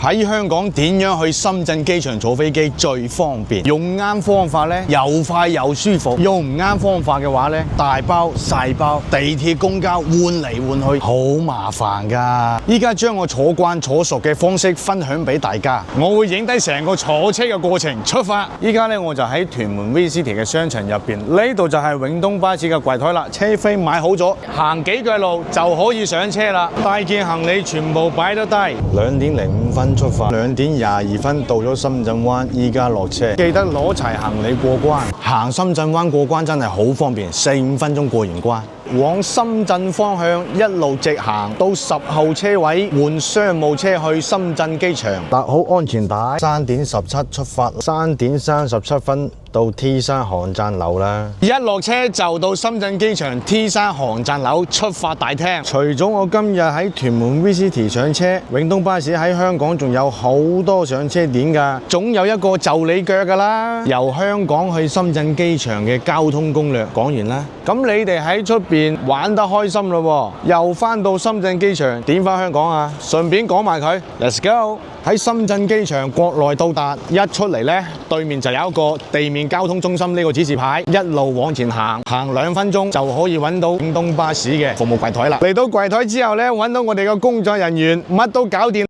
喺香港點樣去深圳機場坐飛機最方便？用啱方法咧，又快又舒服；用唔啱方法嘅話咧，大包細包，地鐵公交換嚟換去，好麻煩㗎。依家將我坐慣坐熟嘅方式分享俾大家，我會影低成個坐車嘅過程。出發！依家咧我就喺屯門 V City 嘅商場入邊，呢度就係永東巴士嘅櫃台啦。車飛買好咗，行幾腳路就可以上車啦。大件行李全部擺得低。2:05出發，2:22到咗深圳灣，依家落車。記得攞齊行李過關。行深圳灣過關真係好方便，4-5分鐘過完關。往深圳方向一路直行到10號車位換商務車去深圳機場。勒好安全帶。3:17出發，3:37到 T3 航站樓啦。一落車就到深圳機場 T3 航站樓出發大廳。除咗我今日喺屯門 V City 上車，永東巴士喺香港仲有好多上車點㗎，總有一個就你腳㗎啦。由香港去深圳機場嘅交通攻略講完啦，咁你哋喺出邊玩得開心咯，又翻到深圳機場點翻香港啊？順便講埋佢 ，Let's go！ 喺深圳機場國內到達，一出嚟呢，對面就有一個地面交通中心呢個指示牌，一路往前行2分鐘就可以揾到永東巴士嘅服務櫃台啦。嚟到櫃台之後呢，揾到我哋嘅工作人員，乜都搞掂。